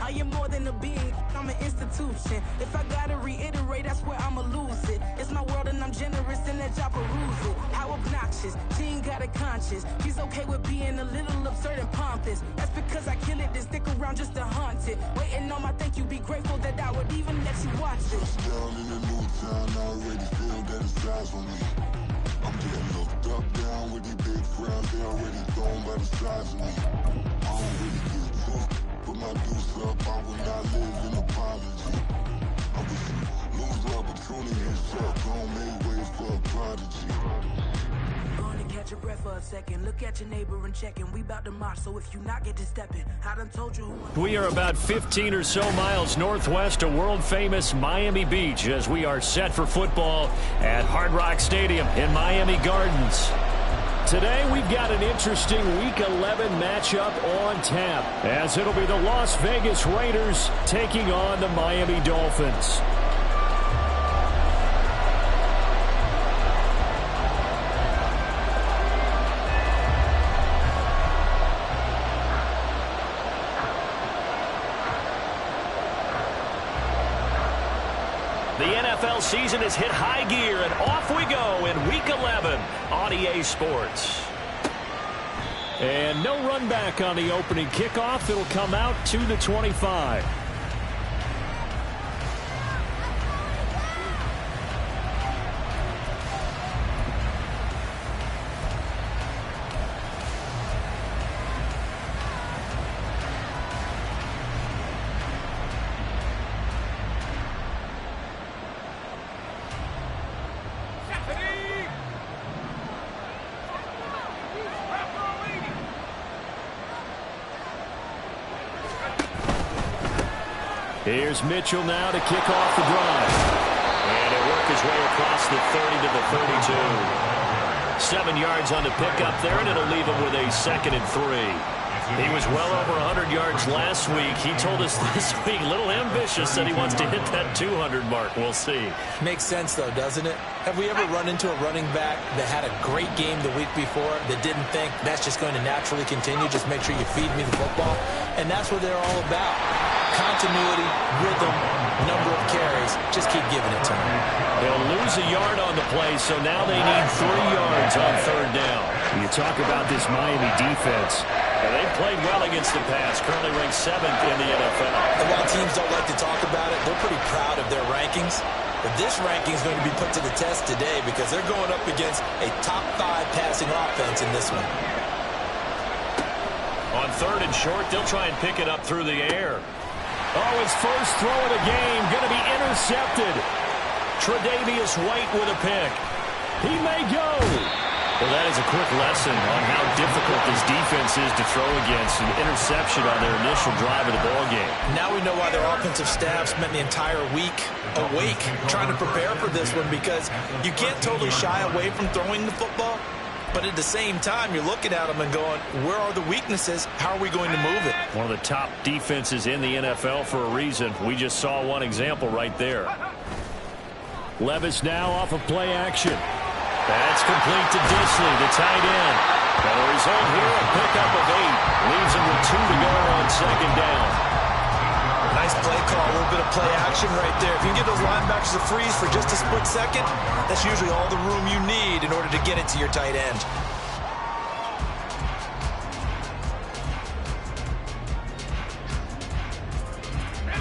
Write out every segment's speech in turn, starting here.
I am more than a being, I'm an institution. If I gotta reiterate, that's where I'ma lose it. It's my world and I'm generous in that job peruse it. How obnoxious, she ain't got a conscience. She's okay with being a little absurd and pompous. That's because I kill it, then stick around just to haunt it. Waiting on my thank you, be grateful that I would even let you watch it. Down in the new town, I already feel that it's eyes on me. I'm getting looked up, down with these big frowns, they already thrown by the size of me. I don't really give a fuck, put my deuce up, I will not live in apology. I wish you lose the opportunity and suck, don't make way for a prodigy. Catch your breath for a second. Look at your neighbor and check in. We bout to march, so if you not get to stepping, I done told you. We are about 15 or so miles northwest of world-famous Miami Beach as we are set for football at Hard Rock Stadium in Miami Gardens. Today we've got an interesting Week 11 matchup on tap as it'll be the Las Vegas Raiders taking on the Miami Dolphins. The NFL season has hit high gear, and off we go in Week 11 on EA Sports. And no run back on the opening kickoff. It'll come out to the 25. Here's Mitchell now to kick off the drive. And he'll work his way across the 30 to the 32. 7 yards on the pickup there, and it'll leave him with a 2nd and 3. He was well over 100 yards last week. He told us this week, a little ambitious, that he wants to hit that 200 mark. We'll see. Makes sense, though, doesn't it? Have we ever run into a running back that had a great game the week before that didn't think that's just going to naturally continue? Just make sure you feed me the football. And that's what they're all about. Continuity, rhythm, number of carries. Just keep giving it to him. They'll lose a yard on the play, so now they need 3 yards on 3rd down. You talk about this Miami defense. They've played well against the pass, currently ranked 7th in the NFL. And while teams don't like to talk about it, they're pretty proud of their rankings. But this ranking is going to be put to the test today because they're going up against a top 5 passing offense in this one. On 3rd and short, they'll try and pick it up through the air. Oh, his first throw of the game going to be intercepted. Tre'Davious White with a pick. He may go. Well, that is a quick lesson on how difficult this defense is to throw against. An interception on their initial drive of the ballgame. Now we know why their offensive staff spent the entire week awake trying to prepare for this one, because you can't totally shy away from throwing the football. But at the same time, you're looking at them and going, where are the weaknesses? How are we going to move it? One of the top defenses in the NFL for a reason. We just saw one example right there. Levis now off of play action. That's complete to Disley, the tight end. And the result here, a pickup of 8. Leaves him with 2 to go on 2nd down. Nice play call, a little bit of play action right there. If you can give those linebackers a freeze for just a split second, that's usually all the room you need in order to get it to your tight end.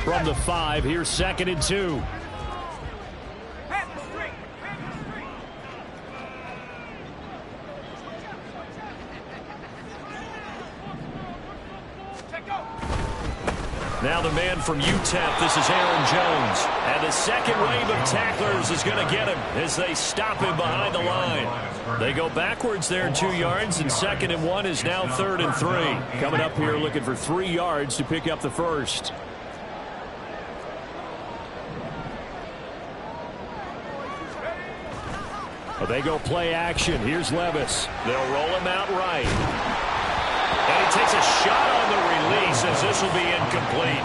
From the 5, here's 2nd and 2. Now the man from UTEP, this is Aaron Jones. And the second wave of tacklers is going to get him as they stop him behind the line. They go backwards there 2 yards, and 2nd and 1 is now 3rd and 3. Coming up here looking for 3 yards to pick up the first. Well, they go play action. Here's Levis. They'll roll him out right. And he takes a shot on the release as this will be incomplete.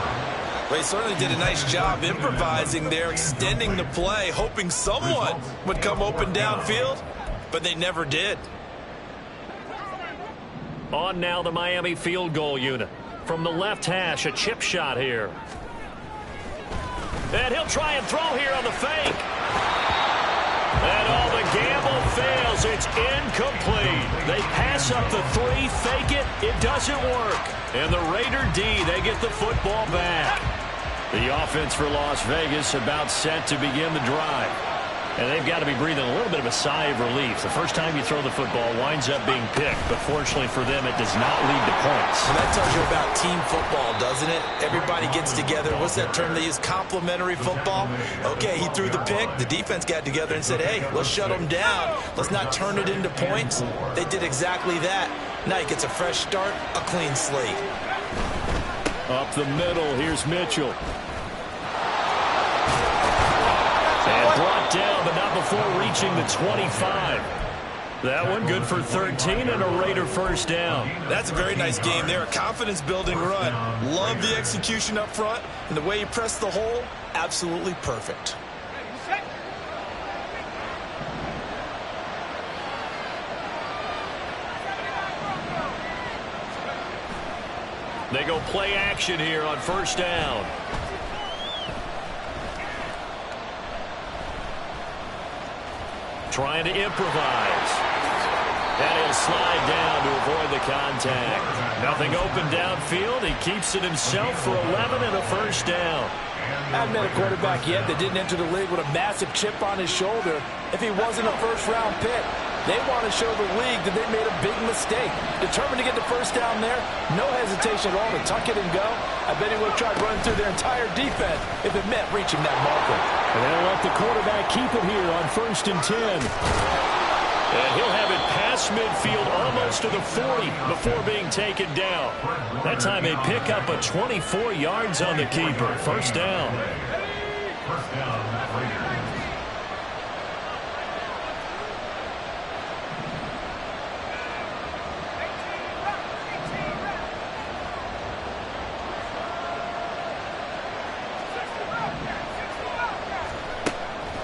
They certainly did a nice job improvising there, extending the play, hoping someone would come open downfield, but they never did. On now the Miami field goal unit. From the left hash, a chip shot here. And he'll try and throw here on the fake. And the gamble fails. It's incomplete. They pass up the 3, fake it. It doesn't work. And the Raider D, they get the football back. The offense for Las Vegas about set to begin the drive. And they've got to be breathing a little bit of a sigh of relief. The first time you throw the football winds up being picked, but fortunately for them, it does not lead to points. Well, that tells you about team football, doesn't it? Everybody gets together. What's that term they use? Complementary football? Okay, he threw the pick. The defense got together and said, hey, let's shut them down. Let's not turn it into points. They did exactly that. Now he gets a fresh start, a clean slate. Up the middle, here's Mitchell. And brought down, but not before reaching the 25. That one good for 13 and a Raider first down. That's a very nice game there. A confidence-building run. Love the execution up front. And the way he pressed the hole, absolutely perfect. They go play action here on first down. Trying to improvise. And he'll slide down to avoid the contact. Nothing open downfield. He keeps it himself for 11 and a first down. I haven't met a quarterback yet that didn't enter the league with a massive chip on his shoulder if he wasn't a first-round pick. They want to show the league that they made a big mistake. Determined to get the first down there, no hesitation at all to tuck it and go. I bet he would have tried running through their entire defense if it meant reaching that marker. And they'll let the quarterback keep it here on 1st and 10. And he'll have it past midfield almost to the 40 before being taken down. That time they pick up a 24 yards on the keeper. First down.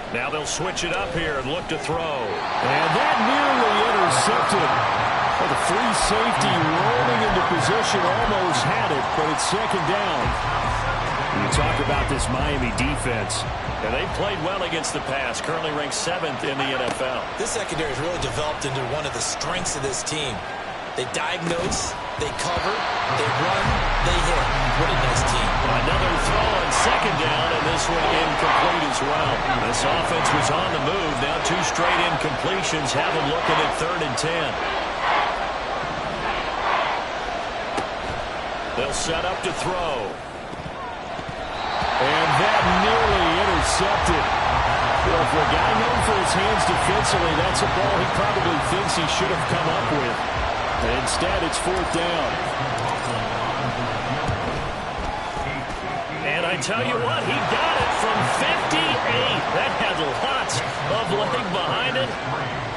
Now they'll switch it up here and look to throw. And that nearly intercepted. Well, the free safety rolling into position almost had it, but it's second down. You talk about this Miami defense. And they played well against the pass, currently ranked 7th in the NFL. This secondary has really developed into one of the strengths of this team. They diagnose, they cover, they run, they hit. What a nice team. Another throw on second down, and this one incomplete as well. This offense was on the move. Now 2 straight incompletions have them looking at 3rd and 10. They'll set up to throw. And that nearly intercepted. Well, for a guy known for his hands defensively, that's a ball he probably thinks he should have come up with. Instead, it's 4th down. And I tell you what, he got it from 58. That had lots of leg behind it.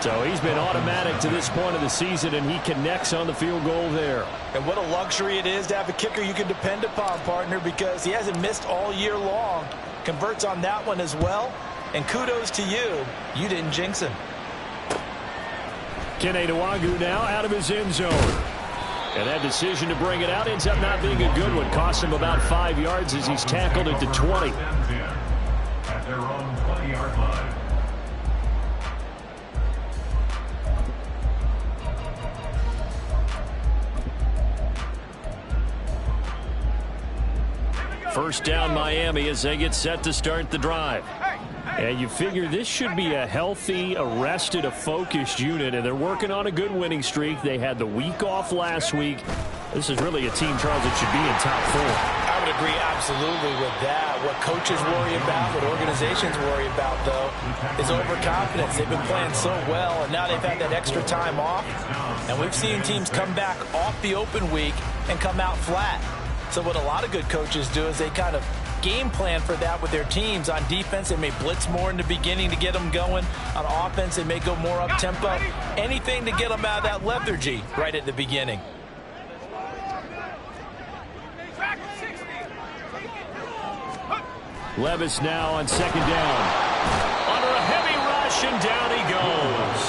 So he's been automatic to this point of the season, and he connects on the field goal there. And what a luxury it is to have a kicker you can depend upon, partner, because he hasn't missed all year long. Converts on that one as well. And kudos to you. You didn't jinx him. Kene Nwangwu now out of his end zone. And that decision to bring it out ends up not being a good one. Cost him about 5 yards as he's tackled at the 20. At their own 20-yard line. First down Miami as they get set to start the drive. And you figure this should be a healthy, a focused unit, and they're working on a good winning streak. They had the week off last week. This is really a team, Charles, that should be in top 4. I would agree absolutely with that. What coaches worry about, what organizations worry about, though, is overconfidence. They've been playing so well, and now they've had that extra time off. And we've seen teams come back off the open week and come out flat. So what a lot of good coaches do is they kind of game plan for that with their teams. On defense, they may blitz more in the beginning to get them going. On offense, they may go more up-tempo. Anything to get them out of that lethargy right at the beginning. Levis now on second down. Under a heavy rush, and down he goes.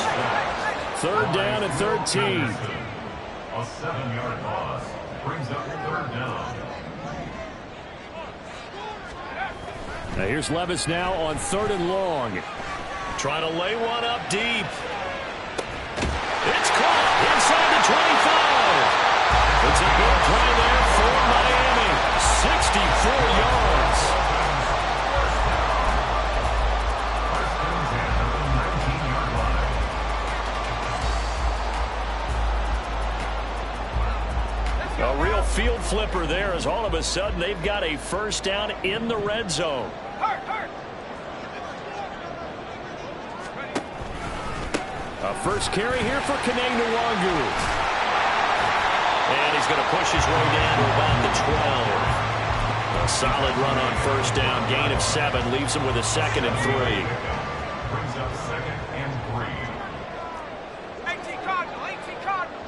3rd down and 13. A 7-yard loss. brings up 3rd down. Now here's Levis now on 3rd and long. Trying to lay one up deep. It's caught inside the 25. It's a good play there for Miami. 64 yards. A real field flipper there as all of a sudden they've got a 1st down in the red zone. A first carry here for Kaneng Nwangu. And he's going to push his way down to about the 12. A solid run on 1st down. Gain of 7 leaves him with a 2nd and 3. Brings up 2nd and 3. 18 Cardinal, 18 Cardinal.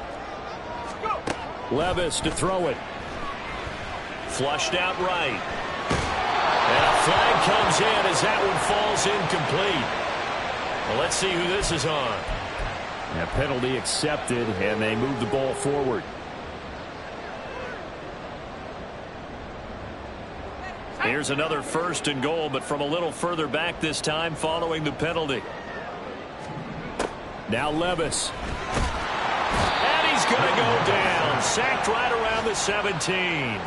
Let's go. Levis to throw it. Flushed out right. And a flag comes in as that one falls incomplete. Well, let's see who this is on. A penalty accepted, and they move the ball forward. Here's another 1st and goal, but from a little further back this time following the penalty. Now Levis. And he's going to go down. Sacked right around the 17.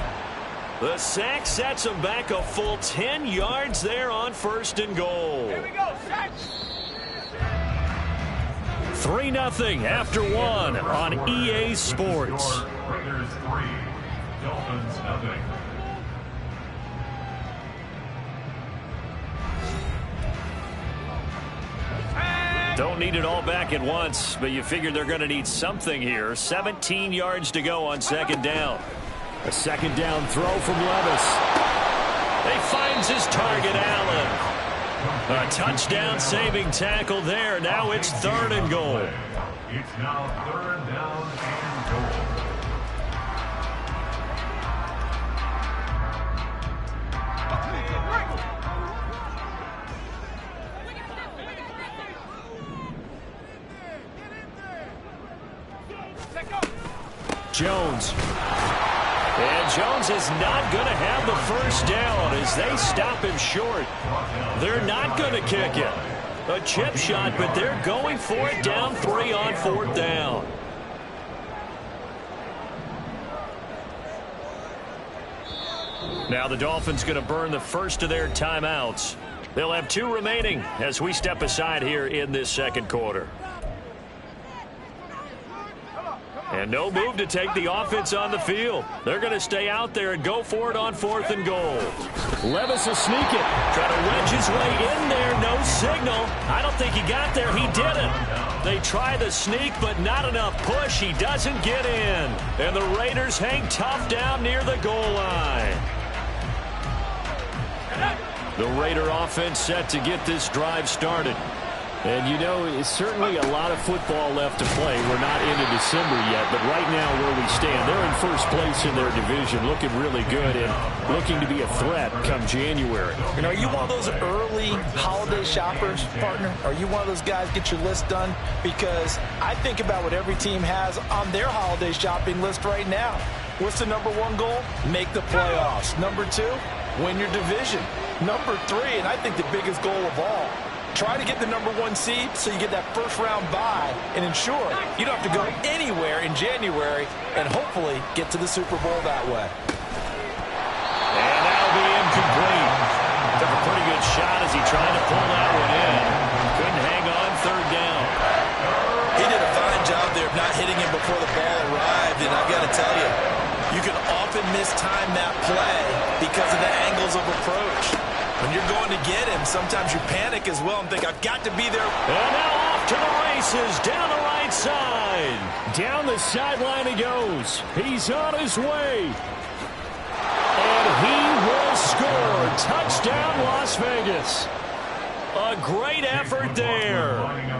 The sack sets him back a full 10 yards there on 1st and goal. Here we go, sack. 3-0 after 1 on EA Sports. Raiders 3, Dolphins 0. Don't need it all back at once, but you figure they're going to need something here. 17 yards to go on 2nd down. A 2nd down throw from Levis. He finds his target, Allen. A touchdown saving tackle there. Now it's 3rd and goal. It's now 3rd down and goal. Jones. And Jones is not going to have the 1st down as they stop him short. They're not going to kick it. A chip shot, but they're going for it down 3 on 4th down. Now the Dolphins going to burn the first of their timeouts. They'll have 2 remaining as we step aside here in this 2nd quarter. And no move to take the offense on the field. They're going to stay out there and go for it on 4th and goal. Levis will sneak it. Try to wedge his way in there. No signal. I don't think he got there. He didn't. They try the sneak, but not enough push. He doesn't get in. And the Raiders hang tough down near the goal line. The Raider offense set to get this drive started. And, you know, it's certainly a lot of football left to play. We're not into December yet, but right now where we stand, they're in 1st place in their division, looking really good and looking to be a threat come January. And are you one of those early holiday shoppers, partner? Are you one of those guys get your list done? Because I think about what every team has on their holiday shopping list right now. What's the #1 goal? Make the playoffs. #2, win your division. #3, and I think the biggest goal of all, try to get the #1 seed so you get that 1st round bye and ensure you don't have to go anywhere in January and hopefully get to the Super Bowl that way. And that'll be incomplete. Took a pretty good shot as he tried to pull that one in. Couldn't hang on 3rd down. He did a fine job there of not hitting him before the ball arrived, and I've got to tell you, you can often mistime that play because of the angles of approach. When you're going to get him, sometimes you panic as well and think, I've got to be there. And now off to the races, down the right side. Down the sideline he goes. He's on his way. And he will score. Touchdown, Las Vegas. A great effort there.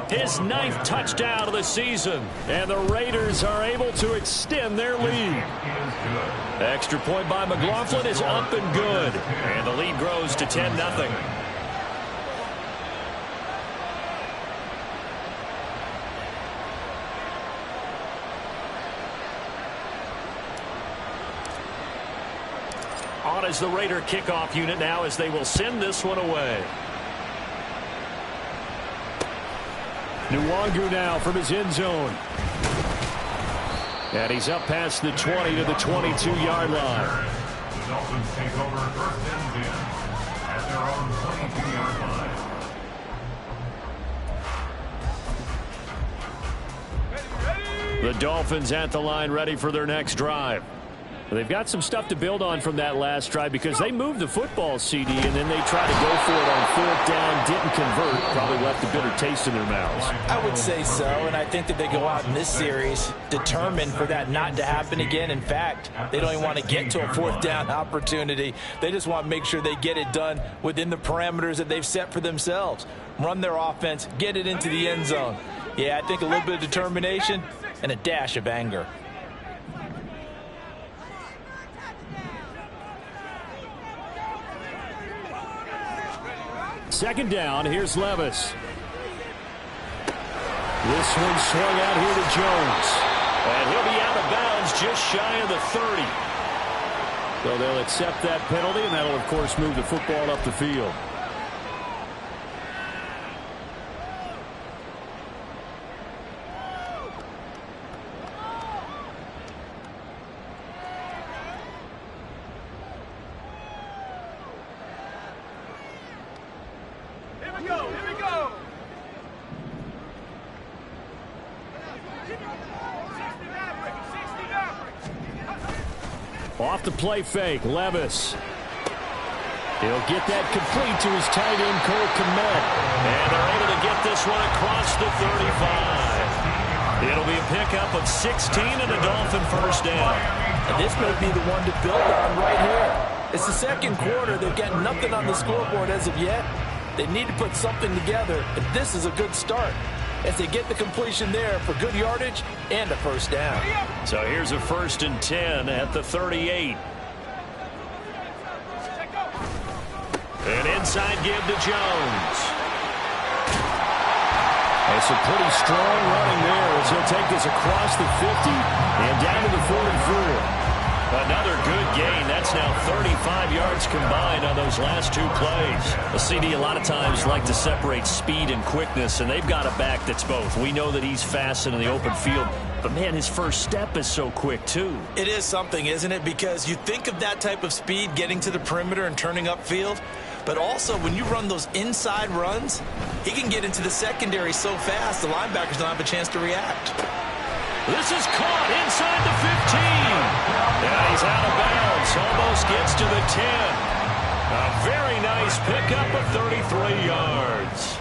His 9th touchdown of the season. And the Raiders are able to extend their lead. Extra point by McLaughlin is up and good. And the lead grows to 10-0. on as the Raider kickoff unit now as they will send this one away. Nwangu now from his end zone. And he's up past the 20 to the 22-yard line. The Dolphins take over 1st and 10 at their own 22-yard line. The Dolphins at the line ready for their next drive. They've got some stuff to build on from that last drive because they moved the football, CD, and then they tried to go for it on 4th down, didn't convert, probably left a bitter taste in their mouths. I would say so, and I think that they go out in this series determined for that not to happen again. In fact, they don't even want to get to a 4th down opportunity. They just want to make sure they get it done within the parameters that they've set for themselves. Run their offense, get it into the end zone. Yeah, I think a little bit of determination and a dash of anger. Second down, here's Levis. This one swung out here to Jones. And he'll be out of bounds just shy of the 30. So they'll accept that penalty, and that'll, of course, move the football up the field. Off the play fake, Levis. He'll get that complete to his tight end, Cole Kmet. And they're able to get this one across the 35. It'll be a pickup of 16 and a Dolphin first down. And this may be the one to build on right here. It's the second quarter. They've got nothing on the scoreboard as of yet. They need to put something together, and this is a good start as they get the completion there for good yardage and a first down. So here's a 1st and 10 at the 38. An inside give to Jones. It's a pretty strong running there as he'll take this across the 50 and down to the 44. Another good gain. That's now 35 yards combined on those last 2 plays. The CD a lot of times like to separate speed and quickness, and they've got a back that's both. We know that he's fast in the open field, but, man, his first step is so quick, too. It is something, isn't it? Because you think of that type of speed getting to the perimeter and turning upfield, but also when you run those inside runs, he can get into the secondary so fast the linebackers don't have a chance to react. This is caught inside the 15. Yeah, he's out of bounds. Almost gets to the 10. A very nice pickup of 33 yards.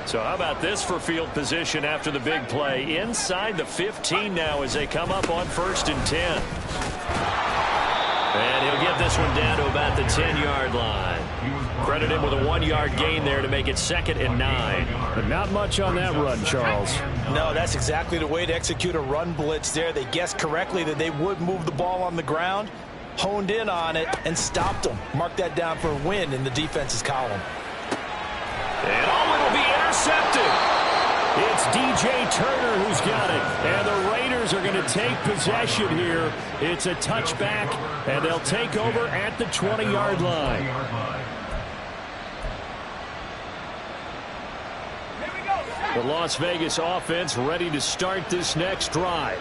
So how about this for field position after the big play? Inside the 15 now as they come up on 1st and 10. And he'll get this one down to about the 10-yard line. Credit him with a 1-yard gain there to make it 2nd and 9. But not much on that run, Charles. No, that's exactly the way to execute a run blitz there. They guessed correctly that they would move the ball on the ground, honed in on it, and stopped them. Mark that down for a win in the defense's column. And it'll be intercepted. It's DJ Turner who's got it. And the Raiders are going to take possession here. It's a touchback, and they'll take over at the 20-yard line. The Las Vegas offense ready to start this next drive.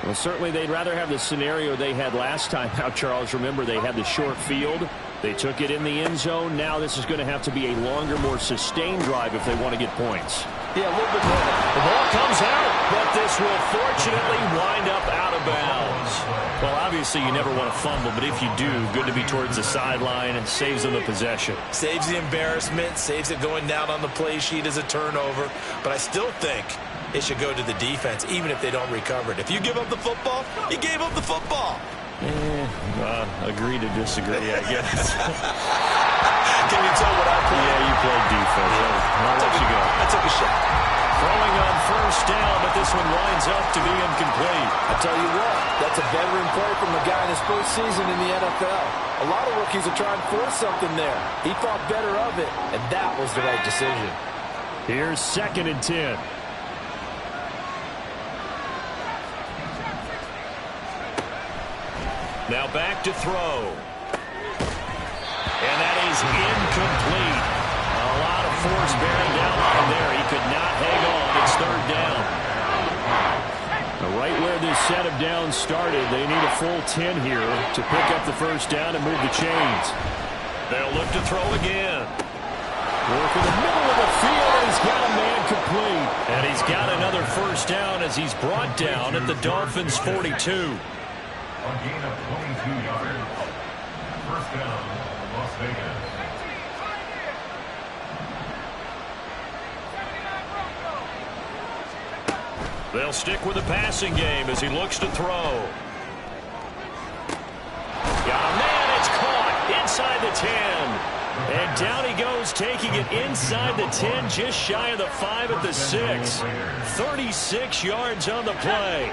Well, certainly they'd rather have the scenario they had last time out, Charles. Remember, they had the short field. They took it in the end zone. Now this is going to have to be a longer, more sustained drive if they want to get points. Yeah, a little bit more. The ball comes out, but this will fortunately wind up out of bounds. Well, obviously you never want to fumble, but if you do, good to be towards the sideline and saves them the possession. Saves the embarrassment, saves it going down on the play sheet as a turnover. But I still think it should go to the defense, even if they don't recover it. If you give up the football, you gave up the football. Agree to disagree, I guess. Can you tell what I played? Yeah, you played defense. I'll let you go. I took a shot. Throwing on 1st down, but this one winds up to be incomplete. I tell you what, that's a veteran play from a guy in his first season in the NFL. A lot of rookies are trying to force something there. He thought better of it, and that was the right decision. Here's 2nd and 10. Now back to throw. And that is incomplete. A lot of force bearing down on him there. He could not hang on. It's third down. Right where this set of downs started, they need a full 10 here to pick up the first down and move the chains. They'll look to throw again. Work in the middle of the field, and he's got a man complete. And he's got another first down as he's brought down at the Dolphins' 42. A gain of 22 yards. First down, Las Vegas. They'll stick with the passing game as he looks to throw. Got a man, it's caught inside the 10. And down he goes, taking it inside the 10, just shy of the 5 at the 6. 36 yards on the play.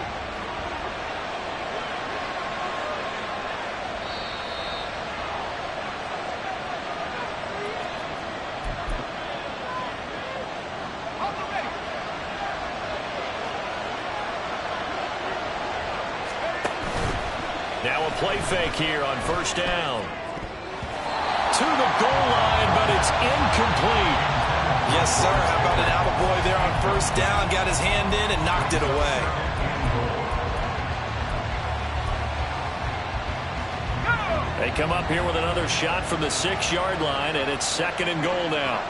Now a play fake here on first down. To the goal line, but it's incomplete. Yes, sir. How about an attaboy there on first down? Got his hand in and knocked it away. They come up here with another shot from the 6-yard line, and it's second and goal now.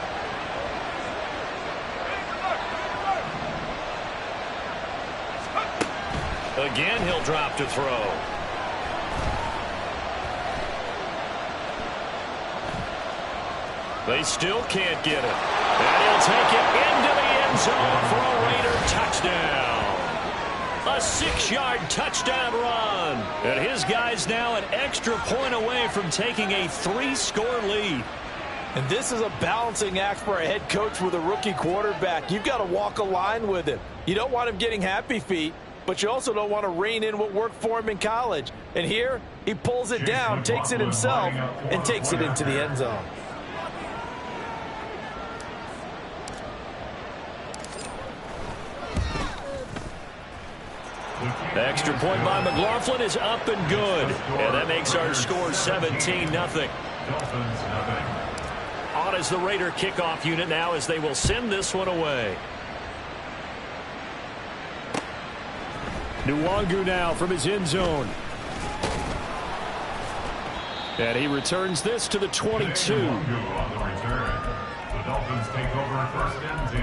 Again, he'll drop to throw. They still can't get it. And he'll take it into the end zone for a Raider touchdown. A 6-yard touchdown run. And his guy's now an extra point away from taking a 3-score lead. And this is a balancing act for a head coach with a rookie quarterback. You've got to walk a line with him. You don't want him getting happy feet, but you also don't want to rein in what worked for him in college. And here, he pulls it down, takes it himself, and takes it into the end zone. The extra point by McLaughlin is up and good. And that makes our score 17-0. On is the Raider kickoff unit now as they will send this one away. Nwangu now from his end zone. And he returns this to the 22. On the return, the Dolphins take over first and 10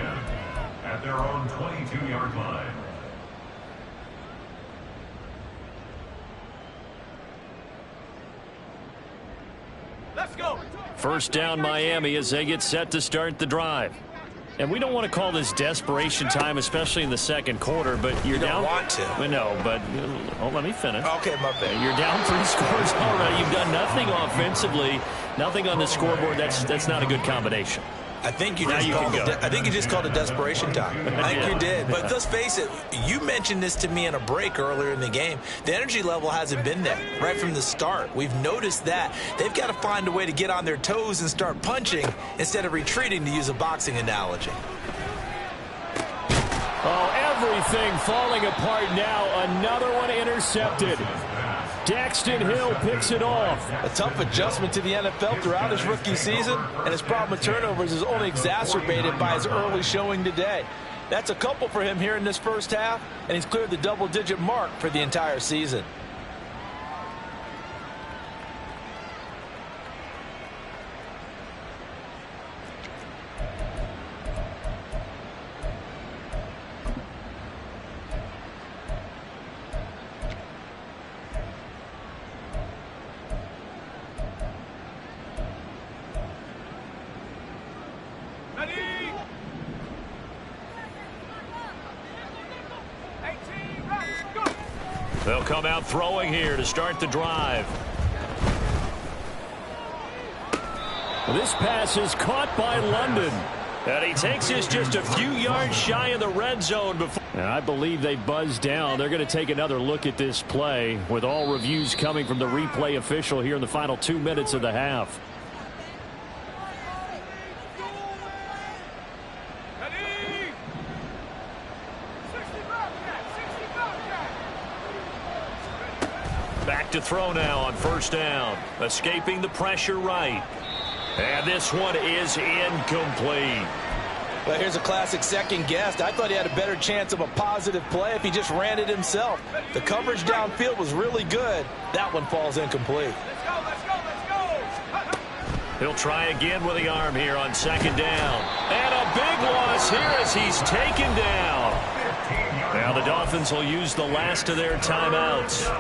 at their own 22-yard line. First down Miami as they get set to start the drive. And we don't want to call this desperation time, especially in the second quarter, but you're down. You don't want to. No, but let me finish. Okay, my bad. You're down 3 scores already. You've done nothing offensively, nothing on the scoreboard. That's not a good combination. I think you just called it desperation time. I think you did. But let's face it, you mentioned this to me in a break earlier in the game. The energy level hasn't been there right from the start. We've noticed that. They've got to find a way to get on their toes and start punching instead of retreating, to use a boxing analogy. Oh, everything falling apart now. Another one intercepted. Daxton Hill picks it off. A tough adjustment to the NFL throughout his rookie season, and his problem with turnovers is only exacerbated by his early showing today. That's a couple for him here in this first half, and he's cleared the double-digit mark for the entire season. They'll come out throwing here to start the drive. This pass is caught by London. And he takes this just a few yards shy of the red zone before. And I believe they buzzed down. They're going to take another look at this play with all reviews coming from the replay official here in the final 2 minutes of the half. Back to throw now on first down. Escaping the pressure right. And this one is incomplete. Well, here's a classic second guess. I thought he had a better chance of a positive play if he just ran it himself. The coverage downfield was really good. That one falls incomplete. He'll try again with the arm here on second down. And a big loss here as he's taken down. Now the Dolphins will use the last of their timeouts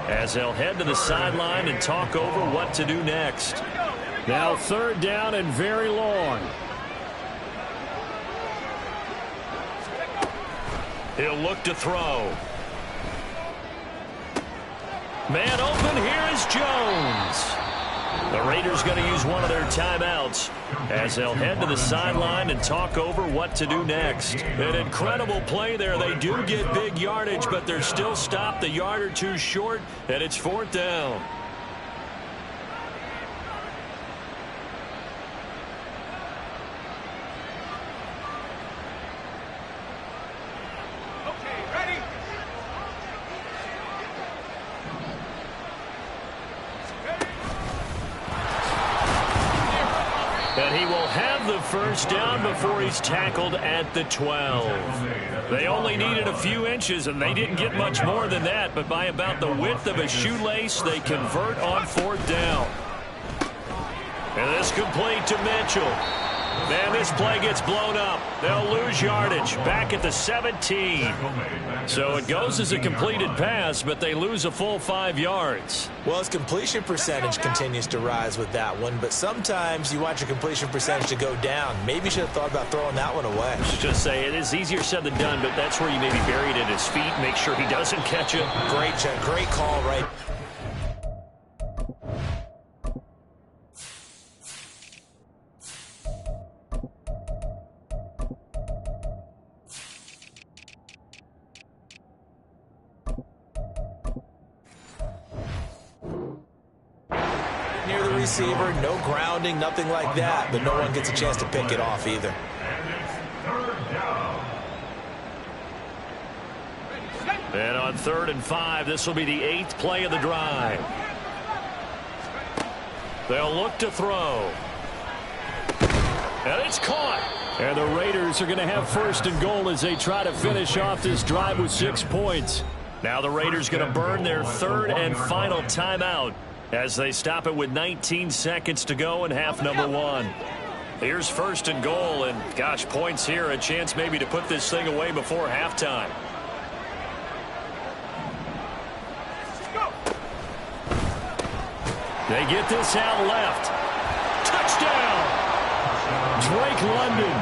as they'll head to the sideline and talk over what to do next. Now third down and very long. He'll look to throw. Man open, here is Jones. The Raiders going to use one of their timeouts as they'll head to the sideline and talk over what to do next. An incredible play there. They do get big yardage, but they're still stopped a yard or two short, and it's fourth down. And he will have the first down before he's tackled at the 12. They only needed a few inches, and they didn't get much more than that, but by about the width of a shoelace, they convert on fourth down. And this complete to Mitchell. Man, this play gets blown up. They'll lose yardage back at the 17. So it goes as a completed pass, but they lose a full 5 yards. Well, his completion percentage continues to rise with that one, but sometimes you want your completion percentage to go down. Maybe you should have thought about throwing that one away. Just say it is easier said than done, but that's where you maybe bury it at his feet, make sure he doesn't catch it. Great call, right? Receiver, no grounding, nothing like that, but no one gets a chance to pick it off either. And on 3rd and 5, this will be the 8th play of the drive. They'll look to throw. And it's caught. And the Raiders are going to have 1st and goal as they try to finish off this drive with 6 points. Now the Raiders going to burn their 3rd and final timeout as they stop it with 19 seconds to go in half number 1. Here's 1st and goal, and gosh, points here, a chance maybe to put this thing away before halftime. They get this out left. Touchdown! Drake London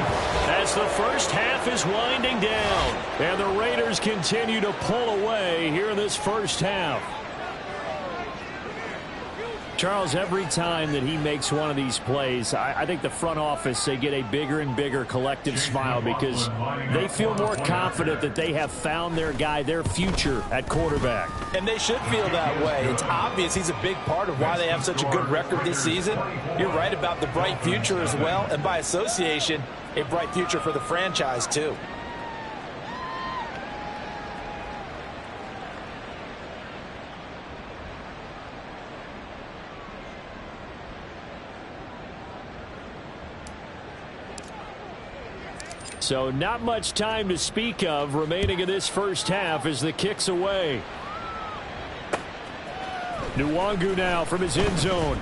as the first half is winding down. And the Raiders continue to pull away here in this first half. Charles, every time that he makes one of these plays, I think the front office, they get a bigger and bigger collective smile because they feel more confident that they have found their guy, their future at quarterback. And they should feel that way. It's obvious he's a big part of why they have such a good record this season. You're right about the bright future as well, and by association, a bright future for the franchise too. So not much time to speak of remaining in this first half as the kick's away. Nwangu now from his end zone.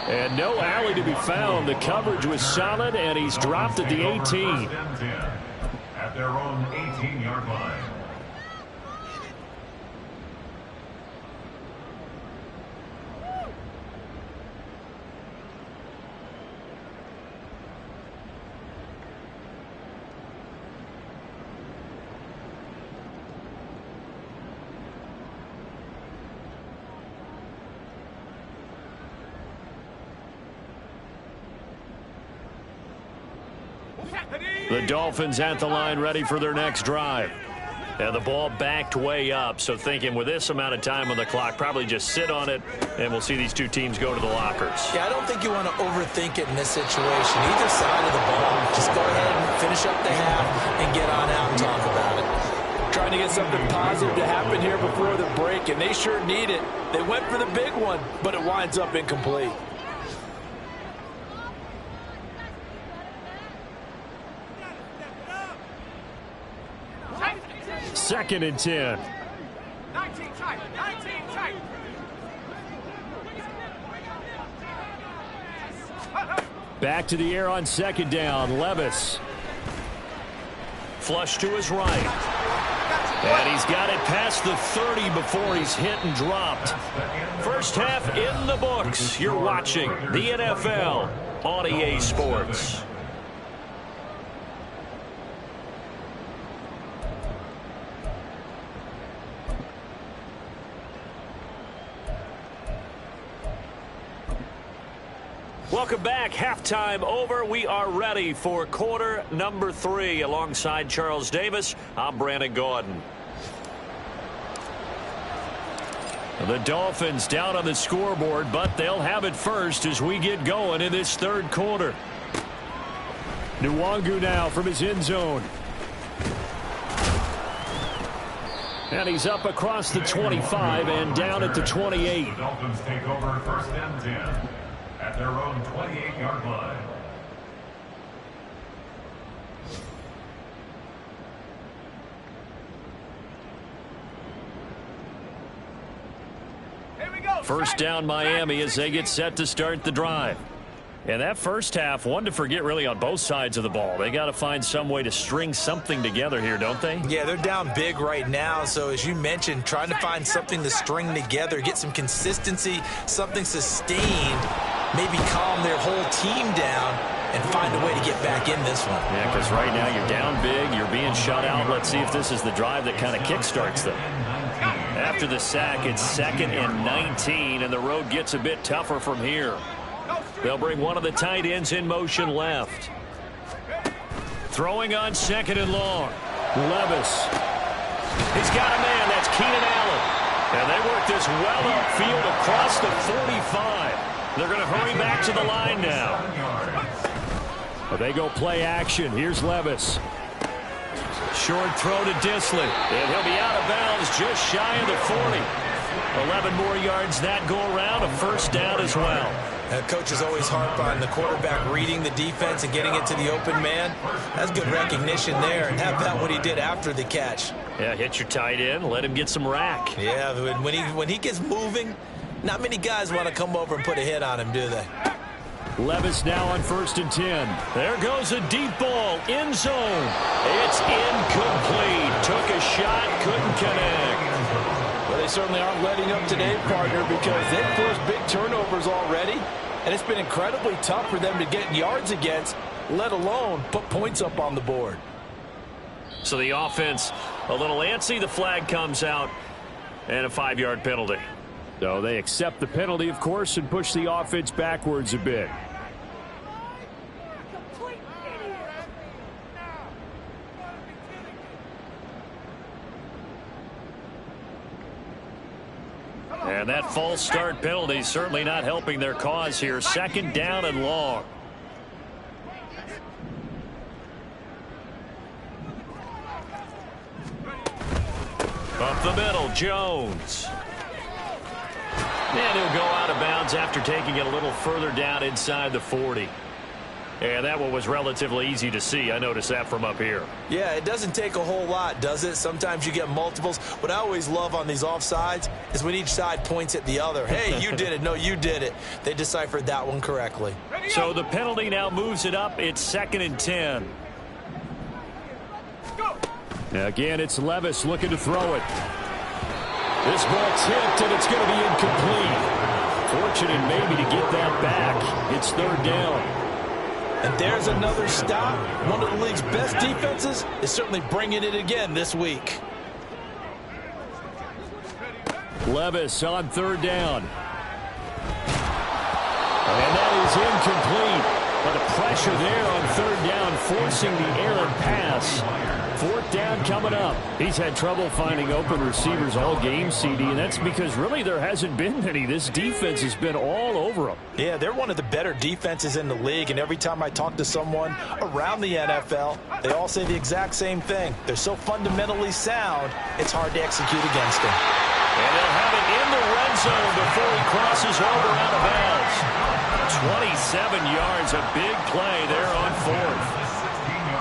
And no alley to be found. The coverage was solid, and he's dropped at the 18. At their own 18-yard line. The Dolphins at the line ready for their next drive. And the ball backed way up, so thinking with this amount of time on the clock, probably just sit on it, and we'll see these two teams go to the lockers. Yeah, I don't think you want to overthink it in this situation. Either side of the ball, just go ahead and finish up the half and get on out and talk about it. Try trying to get something positive to happen here before the break, and they sure need it. They went for the big one, but it winds up incomplete. Second and 10. 19 tight. 19 tight. Back to the air on second down. Levis. Flush to his right. And he's got it past the 30 before he's hit and dropped. First half in the books. You're watching the NFL on EA Sports. Welcome back. Halftime over. We are ready for quarter number 3. Alongside Charles Davis, I'm Brandon Gaudin. The Dolphins down on the scoreboard, but they'll have it first as we get going in this third quarter. Nwangu now from his end zone. And he's up across the 25 and down at the 28. The Dolphins take over first and 10 at their own 28-yard line. First down Miami as they get set to start the drive. And that first half, one to forget really on both sides of the ball. They got to find some way to string something together here, don't they? Yeah, they're down big right now. So as you mentioned, trying to find something to string together, get some consistency, something sustained, maybe calm their whole team down and find a way to get back in this one. Yeah, because right now you're down big, you're being shut out. Let's see if this is the drive that kind of kickstarts them. After the sack, it's 2nd and 19, and the road gets a bit tougher from here. They'll bring one of the tight ends in motion left. Throwing on 2nd and long. Levis. He's got a man. That's Keenan Allen. And they work this well upfield across the 45. They're going to hurry back to the line now. Well, they go play action. Here's Levis. Short throw to Disley. And he'll be out of bounds just shy of the 40. 11 more yards that go around. A first down as well. Coaches always harp on the quarterback reading the defense and getting it to the open man. That's good recognition there. And how about what he did after the catch? Yeah, hit your tight end. Let him get some rack. Yeah, when he gets moving, not many guys want to come over and put a hit on him, do they? Levis now on 1st and 10. There goes a deep ball. End zone. It's incomplete. Took a shot. Couldn't connect. Well, they certainly aren't letting up today, partner, because they've forced big turnovers already, and it's been incredibly tough for them to get yards against, let alone put points up on the board. So the offense a little antsy. The flag comes out, and a 5-yard penalty. So they accept the penalty, of course, and push the offense backwards a bit. And that false start penalty certainly not helping their cause here. 2nd down and long. Up the middle, Jones. And he'll go out of bounds after taking it a little further down inside the 40. And that one was relatively easy to see. I noticed that from up here. Yeah, it doesn't take a whole lot, does it? Sometimes you get multiples. What I always love on these offsides is when each side points at the other. Hey, you did it. No, you did it. They deciphered that one correctly. So the penalty now moves it up. It's 2nd and 10. Again, it's Levis looking to throw it. This ball tipped, and it's going to be incomplete. Fortunate maybe to get that back. It's 3rd down. And there's another stop. One of the league's best defenses is certainly bringing it again this week. Levis on 3rd down. And that is incomplete. But a pressure there on 3rd down, forcing the errant pass. 4th down coming up. He's had trouble finding open receivers all game, CD, and that's because really there hasn't been many. This defense has been all over them. Yeah, they're one of the better defenses in the league, and every time I talk to someone around the NFL, they all say the exact same thing. They're so fundamentally sound, it's hard to execute against them. And they'll have it in the red zone before he crosses over out of bounds. 27 yards, a big play there on 4th.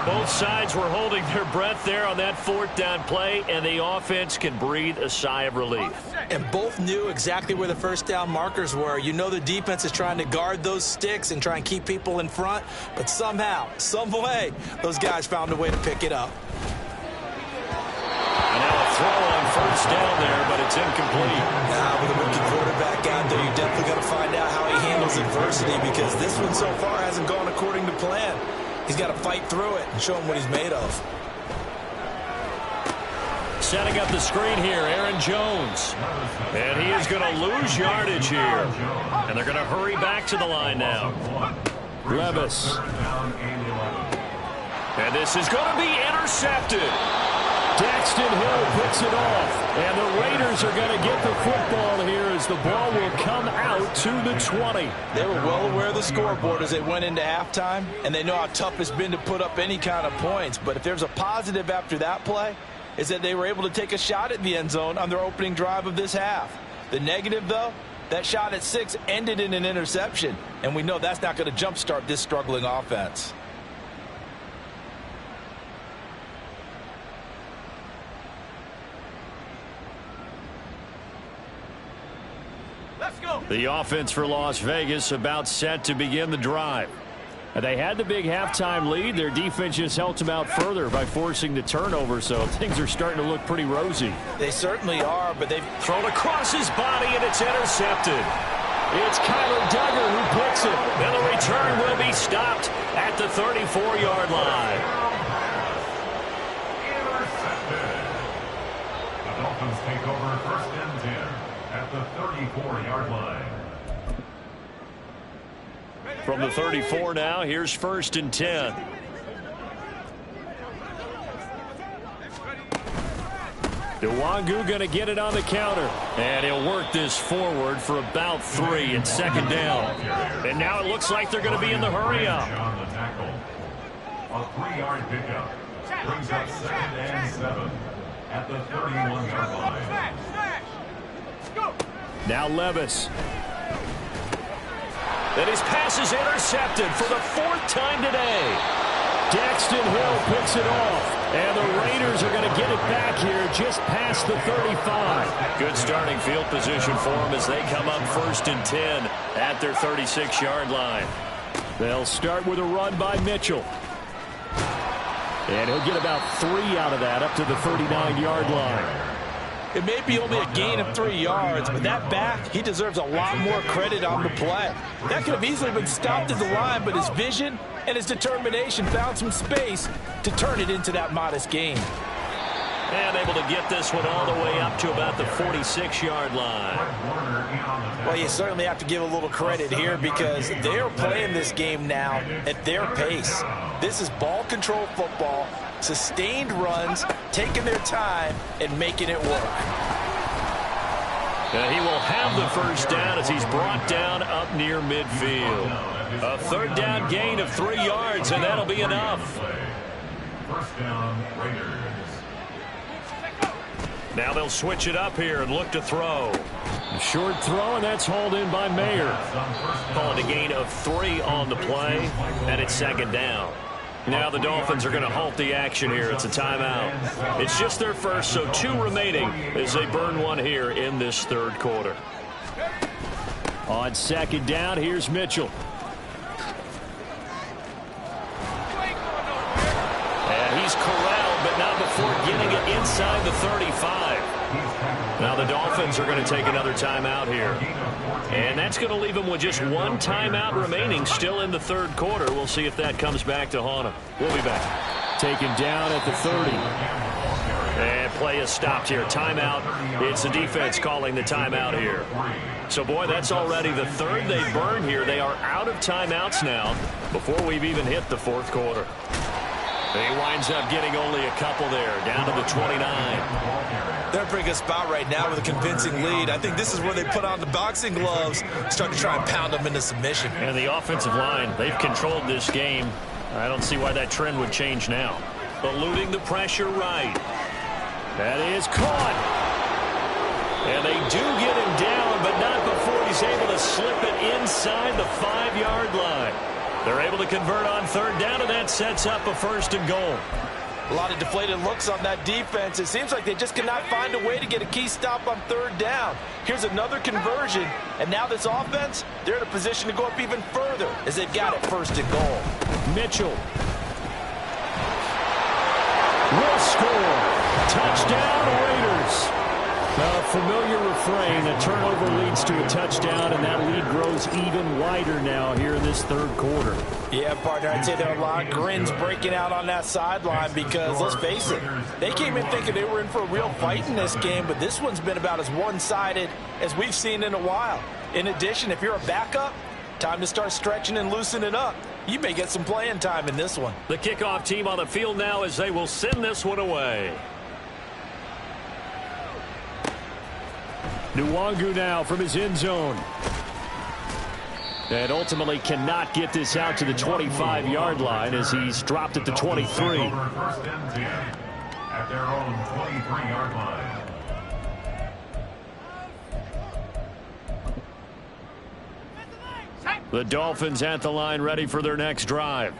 Both sides were holding their breath there on that 4th down play, and the offense can breathe a sigh of relief. And both knew exactly where the first down markers were. You know the defense is trying to guard those sticks and try and keep people in front, but somehow, some way, those guys found a way to pick it up. And now a throw on 1st down there, but it's incomplete. Now with a rookie quarterback out there, you're definitely going to find out how he handles adversity, because this one so far hasn't gone according to plan. He's got to fight through it and show him what he's made of. Setting up the screen here, Aaron Jones. And he is going to lose yardage here. And they're going to hurry back to the line now. Levis. And this is going to be intercepted. Daxton Hill picks it off, and the Raiders are going to get the football here as the ball will come out to the 20. They were well aware of the scoreboard as they went into halftime, and they know how tough it's been to put up any kind of points. But if there's a positive after that play, is that they were able to take a shot at the end zone on their opening drive of this half. The negative, though, that shot at 6 ended in an interception, and we know that's not going to jumpstart this struggling offense. The offense for Las Vegas about set to begin the drive. And they had the big halftime lead. Their defense just helped them out further by forcing the turnover, so things are starting to look pretty rosy. They certainly are, but they've thrown across his body, and it's intercepted. It's Kyler Duggar who picks it. And the return will be stopped at the 34-yard line. Intercepted. The Dolphins take over 1st and 10 at the 34-yard line. From the 34 now, here's 1st and 10. Nwangu going to get it on the counter. And he'll work this forward for about 3 and 2nd down. And now it looks like they're going to be in the hurry-up. On the tackle. A 3-yard pickup brings up 2nd and 7 at the 31-yard line. Now Levis. And his pass is intercepted for the 4th time today. Daxton Hill picks it off. And the Raiders are going to get it back here just past the 35. Good starting field position for them as they come up 1st and 10 at their 36-yard line. They'll start with a run by Mitchell. And he'll get about 3 out of that up to the 39-yard line. It may be only a gain of 3 yards, but that back, he deserves a lot more credit on the play. That could have easily been stopped at the line, but his vision and his determination found some space to turn it into that modest gain. And able to get this one all the way up to about the 46-yard line. Well, you certainly have to give a little credit here because they're playing this game now at their pace. This is ball control football, sustained runs, taking their time, and making it work. And he will have the 1st down as he's brought down up near midfield. A 3rd down gain of 3 yards, and that'll be enough. 1st down, Raiders. Now they'll switch it up here and look to throw. A short throw, and that's hauled in by Mayer. Calling a gain of 3 on the play, and it's 2nd down. Now the Dolphins are going to halt the action here. It's a timeout. It's just their first, so 2 remaining as they burn one here in this 3rd quarter. On 2nd down, here's Mitchell. And he's corralled, but not before getting it inside the 35. Now the Dolphins are going to take another timeout here. And that's going to leave them with just 1 timeout remaining still in the 3rd quarter. We'll see if that comes back to haunt them. We'll be back. Taken down at the 30. And play is stopped here. Timeout. It's the defense calling the timeout here. So, boy, that's already the 3rd they've burned here. They are out of timeouts now before we've even hit the 4th quarter. He winds up getting only a couple there, down to the 29. They're in a pretty good spot right now with a convincing lead. I think this is where they put on the boxing gloves, start to try and pound them into submission. And the offensive line, they've controlled this game. I don't see why that trend would change now. Eluding the pressure right. That is caught. And they do get him down, but not before he's able to slip it inside the 5-yard line. They're able to convert on third down, and that sets up a 1st and goal. A lot of deflated looks on that defense. It seems like they just cannot find a way to get a key stop on third down. Here's another conversion, and now this offense, they're in a position to go up even further as they've got it 1st and goal. Mitchell will score. Touchdown, Raiders. A familiar refrain. A turnover leads to a touchdown, and that lead grows even wider now here in this 3rd quarter. Yeah, partner, I'd say there are a lot of grins breaking out on that sideline because, let's face it, they came in thinking they were in for a real fight in this game, but this one's been about as one-sided as we've seen in a while. In addition, if you're a backup, time to start stretching and loosening up. You may get some playing time in this one. The kickoff team on the field now as they will send this one away. Nwangu now from his end zone. And ultimately cannot get this out to the 25-yard line as he's dropped at the 23. 1st and 10 at their own 23-yard line. The Dolphins at the line ready for their next drive.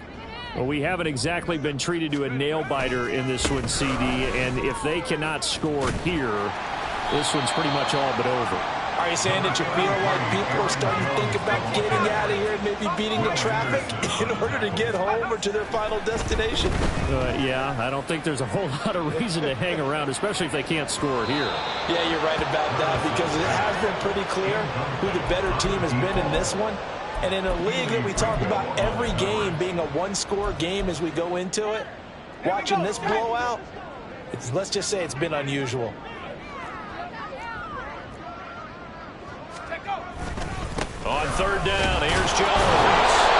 Well, we haven't exactly been treated to a nail-biter in this one, CD, and if they cannot score here, this one's pretty much all but over. Are you saying that you feel like people are starting to think about getting out of here and maybe beating the traffic in order to get home or to their final destination? Yeah, I don't think there's a whole lot of reason to hang around, especially if they can't score here. Yeah, you're right about that because it has been pretty clear who the better team has been in this one. And in a league that we talk about every game being a one-score game as we go into it, watching this blowout, let's just say it's been unusual. On third down, here's Jones.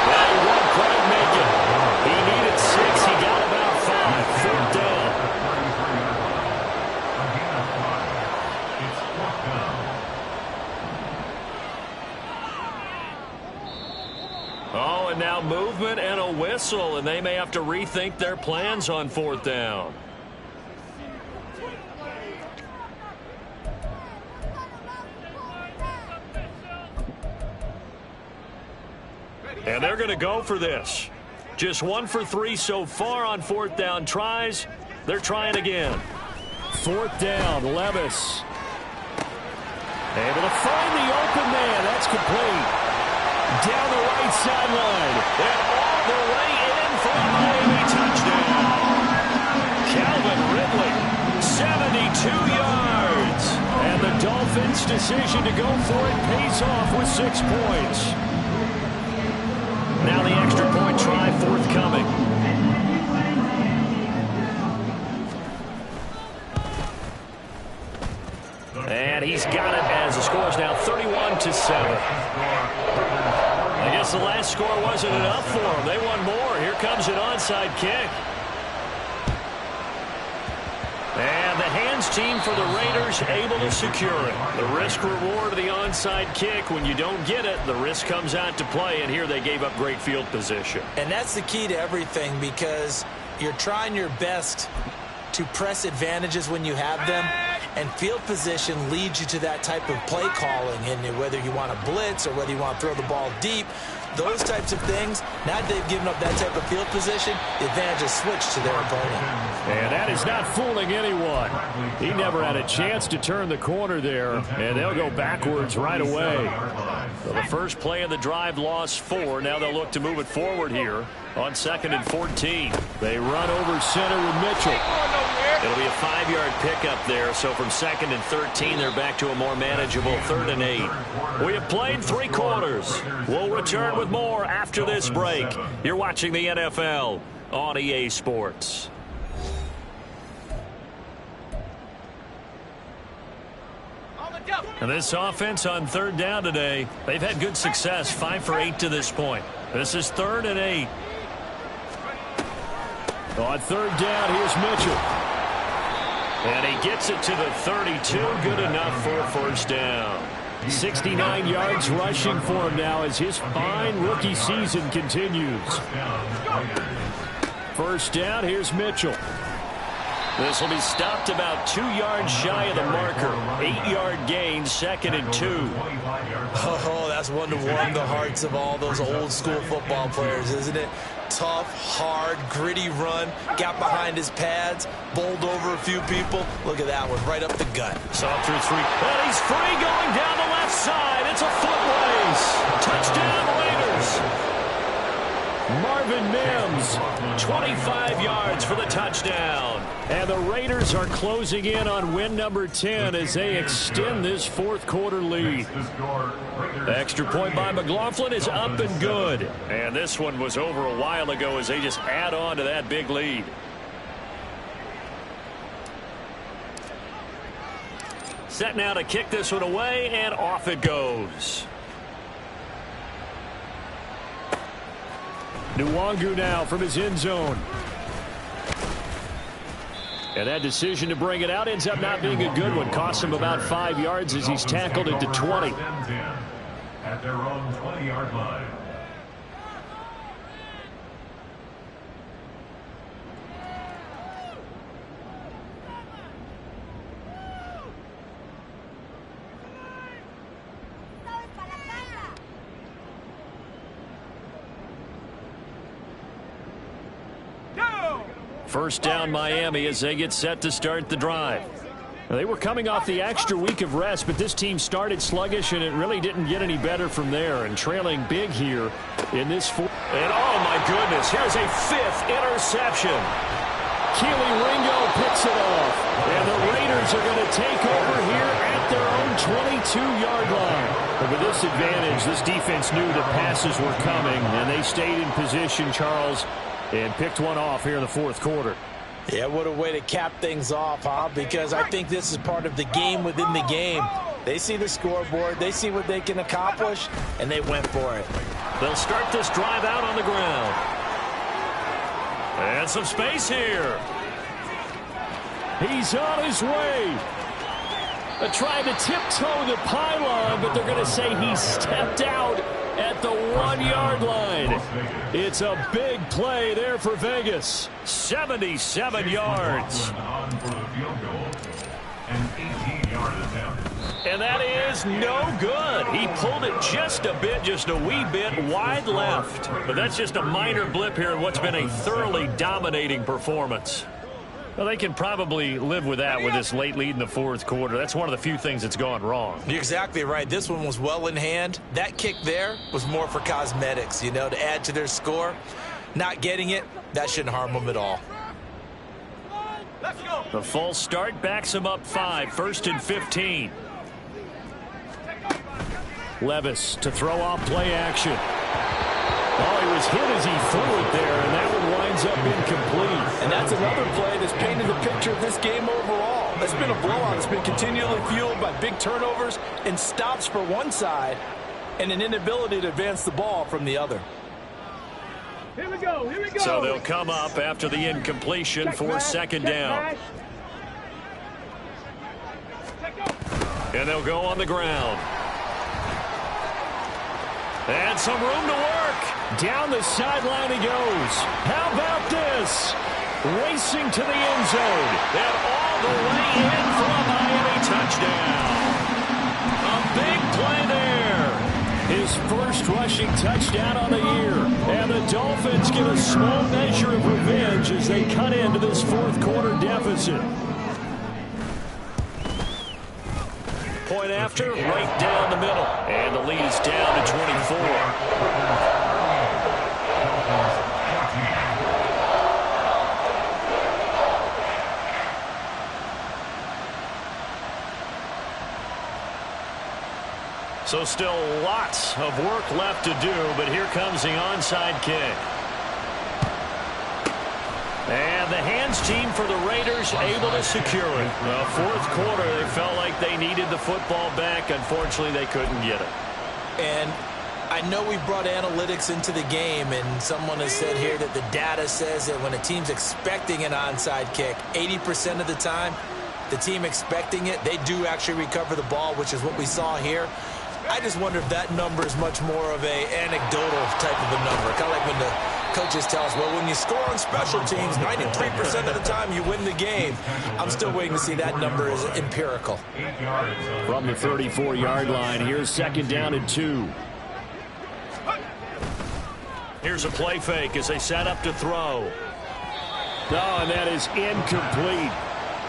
Well, he won't quite make it. He needed 6. He got about 5. 4th down. It's 4th down. Oh, and now movement and a whistle, and they may have to rethink their plans on 4th down. And they're going to go for this. Just 1 for 3 so far on 4th down tries. They're trying again. 4th down, Levis. Able to find the open man. That's complete. Down the right sideline. And all the way in for a Miami touchdown. Calvin Ridley, 72 yards. And the Dolphins' decision to go for it pays off with 6 points. Now the extra point try forthcoming. And he's got it as the score is now 31-7. I guess the last score wasn't enough for them. They want more. Here comes an onside kick. And the hands team for the Raiders able to secure it. The risk reward of the onside kick. When you don't get it, the risk comes out to play, and here they gave up great field position. And that's the key to everything because you're trying your best to press advantages when you have them, and field position leads you to that type of play calling. And whether you want to blitz or whether you want to throw the ball deep, those types of things, now that they've given up that type of field position, the advantage is switched to their opponent. And that is not fooling anyone. He never had a chance to turn the corner there, and they'll go backwards right away. So the first play of the drive lost 4. Now they'll look to move it forward here on 2nd and 14. They run over center with Mitchell. It'll be a 5-yard pickup there, so from 2nd and 13, they're back to a more manageable 3rd and 8. We have played 3 quarters. We'll return with more after this break. You're watching the NFL on EA Sports. And this offense on 3rd down today, they've had good success, 5 for 8 to this point. This is 3rd and 8. On third down, here's Mitchell. And he gets it to the 32. Good enough for a first down. 69 yards rushing for him now as his fine rookie season continues. First down, here's Mitchell. This will be stopped about 2 yards shy of the marker. 8-yard gain, 2nd and 2. Oh, that's one to warm the hearts of all those old school football players, isn't it? Tough, hard, gritty run. Got behind his pads, bowled over a few people. Look at that one, right up the gut. Saw through 3. And he's free going down the left side. It's a foot race. Touchdown, Raiders. Marvin Mims, 25 yards for the touchdown. And the Raiders are closing in on win number 10 as they extend this fourth quarter lead. The extra point by McLaughlin is up and good. And this one was over a while ago as they just add on to that big lead. Set now to kick this one away, and off it goes. Nwangu now from his end zone. And that decision to bring it out ends up not being a good one. Costs him about 5 yards as he's tackled into 20. At their own 20-yard line. First down Miami as they get set to start the drive. They were coming off the extra week of rest, but this team started sluggish, and it really didn't get any better from there. And trailing big here in this fourth. And oh my goodness, here's a 5th interception. Keely Ringo picks it off. And the Raiders are going to take over here at their own 22-yard line. But with this advantage, this defense knew the passes were coming, and they stayed in position, Charles, and picked one off here in the fourth quarter. Yeah, what a way to cap things off, huh? Because I think this is part of the game within the game. They see the scoreboard, they see what they can accomplish, and they went for it. They'll start this drive out on the ground. And some space here. He's on his way. They're trying to tiptoe the pylon, but they're going to say he stepped out at the 1-yard line. It's a big play there for Vegas. 77 yards. And that is no good. He pulled it just a bit, just a wee bit wide left. But that's just a minor blip here in what's been a thoroughly dominating performance. Well, they can probably live with that with this late lead in the fourth quarter. That's one of the few things that's gone wrong. You're exactly right. This one was well in hand. That kick there was more for cosmetics, you know, to add to their score. Not getting it, that shouldn't harm them at all. Let's go. The false start backs him up 5, 1st and 15. Levis to throw off play action. Oh, he was hit as he threw it there, and that one winds up incomplete. And that's another play that's painted the picture of this game overall. It's been a blowout. It's been continually fueled by big turnovers and stops for one side and an inability to advance the ball from the other. Here we go. Here we go. So they'll come up after the incompletion for 2nd down. And they'll go on the ground. And some room to work. Down the sideline he goes. How about this? Racing to the end zone. And all the way in for a Miami touchdown. A big play there. His first rushing touchdown on the year. And the Dolphins get a small measure of revenge as they cut into this fourth quarter deficit. Point after, right down the middle. And the lead is down to 24. So still lots of work left to do, but here comes the onside kick. And the hands team for the Raiders able to secure it. Well, fourth quarter, they felt like they needed the football back. Unfortunately, they couldn't get it. And I know we brought analytics into the game, and someone has said here that the data says that when a team's expecting an onside kick, 80% of the time, the team expecting it, they do actually recover the ball, which is what we saw here. I just wonder if that number is much more of a anecdotal type of a number. Kind of like when the coaches tell us, well, when you score on special teams, 93% of the time you win the game. I'm still waiting to see that number is empirical. From the 34-yard line, here's 2nd down and 2. Here's a play fake as they set up to throw. No, and that is incomplete.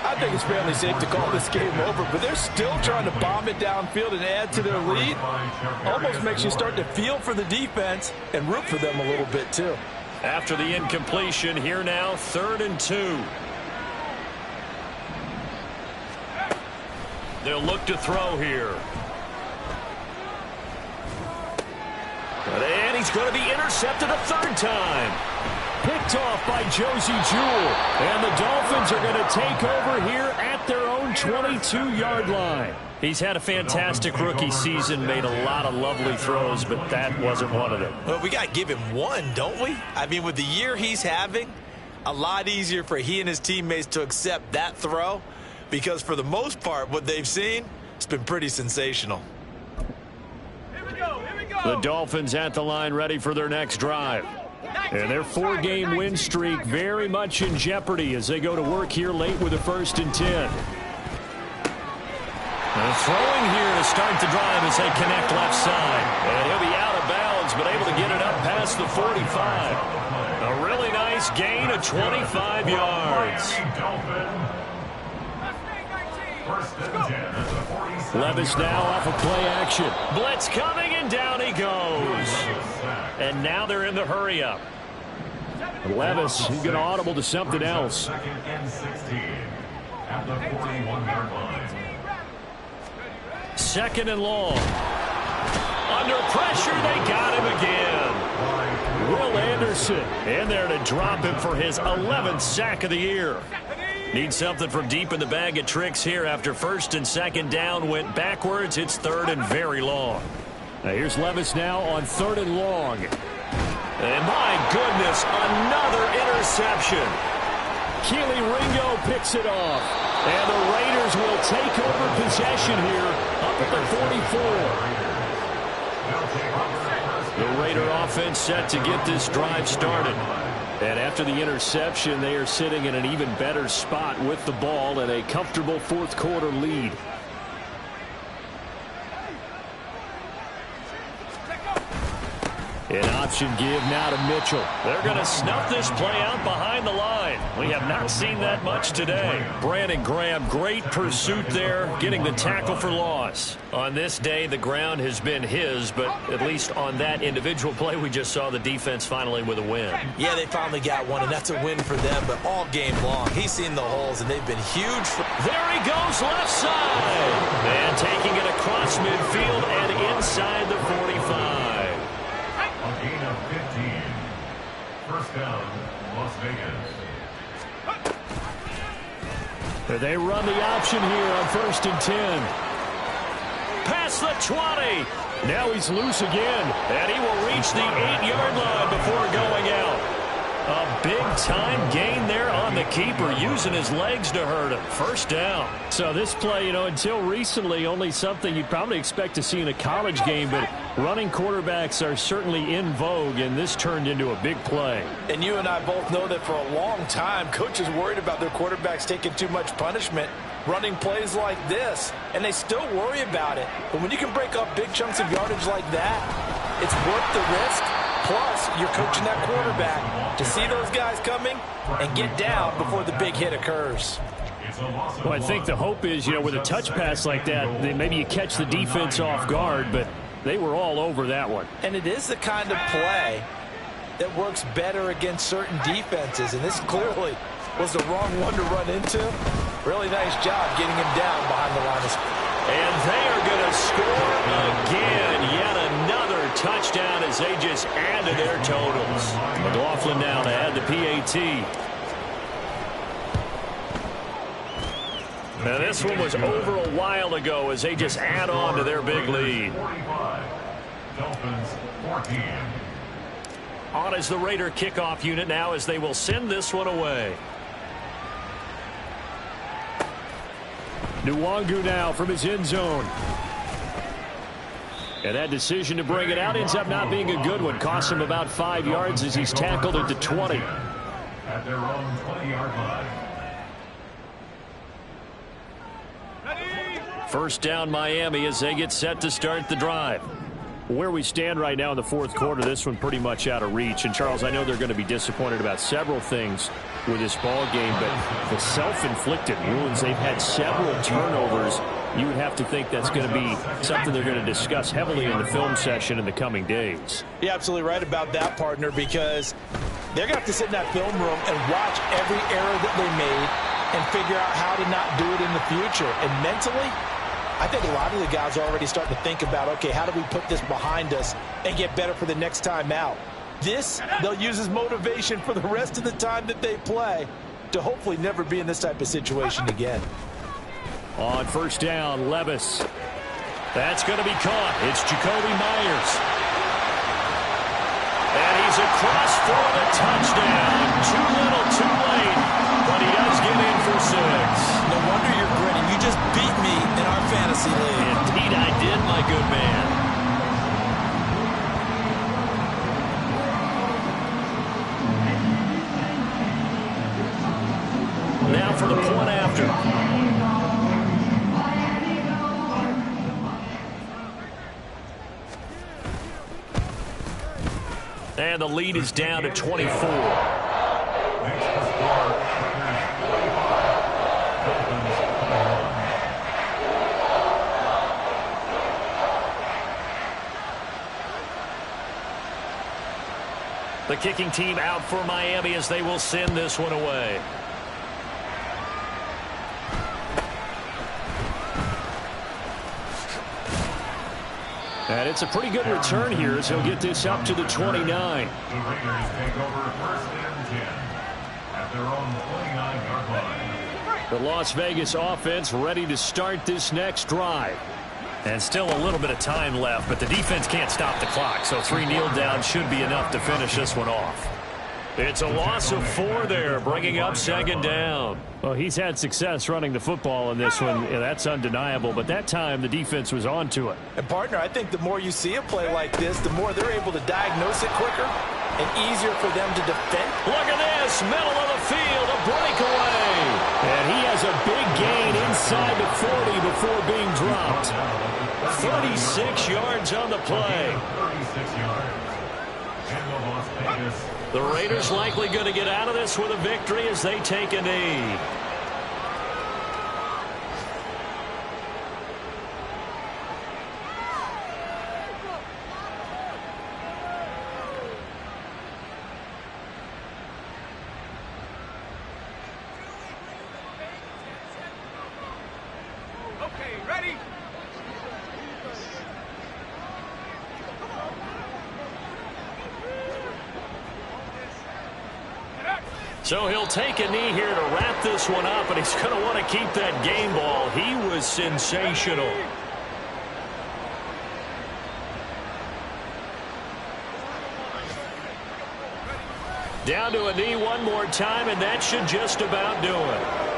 I think it's fairly safe to call this game over, but they're still trying to bomb it downfield and add to their lead. Almost makes you start to feel for the defense and root for them a little bit, too. After the incompletion, here now, 3rd and 2. They'll look to throw here. And he's going to be intercepted a 3rd time. Picked off by Josie Jewell. And the Dolphins are going to take over here at their own 22-yard line. He's had a fantastic rookie season, made a lot of lovely throws, but that wasn't one of them. Well, we got to give him one, don't we? I mean, with the year he's having, a lot easier for he and his teammates to accept that throw, because for the most part, what they've seen, it's been pretty sensational. Here we go. The Dolphins at the line, ready for their next drive. And their 4-game win streak very much in jeopardy as they go to work here late with a 1st and 10. And throwing here to start the drive as they connect left side. And he'll be out of bounds, but able to get it up past the 45. A really nice gain of 25 yards. Levis now off of play action. Blitz coming, and down he goes. And now they're in the hurry-up. Levis, he's going to audible to something else. 2nd and 16 at the 41-yard line. 2nd and long. Under pressure, they got him again. Will Anderson in there to drop him for his 11th sack of the year. Need something from deep in the bag of tricks here after 1st and 2nd down went backwards. It's 3rd and very long. Now here's Levis now on 3rd and long. And my goodness, another interception. Keely Ringo picks it off. And the Raiders will take over possession here up at the 44. The Raider offense set to get this drive started. And after the interception, they are sitting in an even better spot with the ball and a comfortable 4th quarter lead. An option give now to Mitchell. They're going to snuff this play out behind the line. We have not seen that much today. Brandon Graham, great pursuit there, getting the tackle for loss. On this day, the ground has been his, but at least on that individual play, we just saw the defense finally with a win. Yeah, they finally got one, and that's a win for them, but all game long, he's seen the holes, and they've been huge. There he goes, left side. And taking it across midfield and inside the 45. A gain of 15. 1st down, Las Vegas. They run the option here on 1st and 10. Past the 20. Now he's loose again. And he will reach the 8-yard line before going out. A big-time gain there on the keeper, using his legs to hurt him. 1st down. So this play, until recently, only something you'd probably expect to see in a college game, but running quarterbacks are certainly in vogue, and this turned into a big play. And you and I both know that for a long time, coaches worried about their quarterbacks taking too much punishment running plays like this, and they still worry about it. But when you can break up big chunks of yardage like that, it's worth the risk. Plus, you're coaching that quarterback to see those guys coming and get down before the big hit occurs. Well, I think the hope is, with a touch pass like that, maybe you catch the defense off guard, but they were all over that one. And it is the kind of play that works better against certain defenses, and this clearly was the wrong one to run into. Really nice job getting him down behind the line of scrimmage. And they are going to score again. Yet another touchdown as they just add to their totals. McLaughlin now to add the PAT. Now this one was over a while ago as they just add on to their big lead. Dolphins 14. On is the Raider kickoff unit now as they will send this one away. Nwangu now from his end zone. And that decision to bring it out ends up not being a good one. Costs him about 5 yards as he's tackled at the 20. At their own 20-yard line. First down Miami as they get set to start the drive. Where we stand right now in the fourth quarter, this one pretty much out of reach. And, Charles, I know they're going to be disappointed about several things with this ball game, but the self-inflicted wounds, they've had several turnovers. You would have to think that's going to be something they're going to discuss heavily in the film session in the coming days. You're absolutely right about that, partner, because they're going to have to sit in that film room and watch every error that they made and figure out how to not do it in the future. And mentally, I think a lot of the guys are already starting to think about, okay, how do we put this behind us and get better for the next time out? This, they'll use as motivation for the rest of the time that they play to hopefully never be in this type of situation again. On first down, Levis. That's going to be caught. It's Jacoby Myers. And he's across for the touchdown. Too little, too late. But he does get in for 6. No wonder you're grinning. You just beat me in our fantasy league. Indeed I did, my good man. Now for the point after. And the lead is down to 24. Makes the score, Raiders 25, Dolphins 21. The kicking team out for Miami as they will send this one away. And it's a pretty good return here as he'll get this up to the 29. The Raiders take over first and 10 at their own 29-yard line. The Las Vegas offense ready to start this next drive. And still a little bit of time left, but the defense can't stop the clock, so 3 kneel downs should be enough to finish this one off. It's a loss of 4 there, bringing up second down. Well, he's had success running the football in this one. Yeah, that's undeniable, but that time the defense was on to it. And, partner, I think the more you see a play like this, the more they're able to diagnose it quicker and easier for them to defend. Look at this, middle of the field, a breakaway. And he has a big gain inside the 40 before being dropped. 36 yards on the play. 36 yards. And the Las Vegas. The Raiders likely going to get out of this with a victory as they take a knee. Okay, ready? So he'll take a knee here to wrap this one up, and he's going to want to keep that game ball. He was sensational. Down to a knee one more time, and that should just about do it.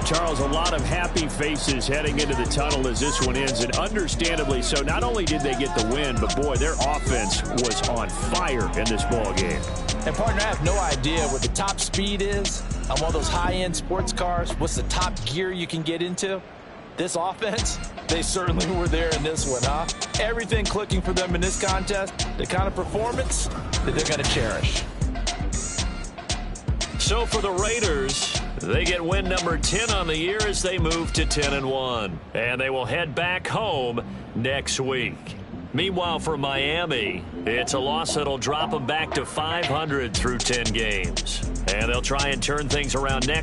Charles, a lot of happy faces heading into the tunnel as this one ends, and understandably so. Not only did they get the win, but, boy, their offense was on fire in this ball game. And, partner, I have no idea what the top speed is on one of those high-end sports cars. What's the top gear you can get into? This offense, they certainly were there in this one, huh? Everything clicking for them in this contest, the kind of performance that they're going to cherish. So for the Raiders, they get win number 10 on the year as they move to 10-1. And they will head back home next week. Meanwhile, for Miami, it's a loss that'll drop them back to 500 through 10 games. And they'll try and turn things around next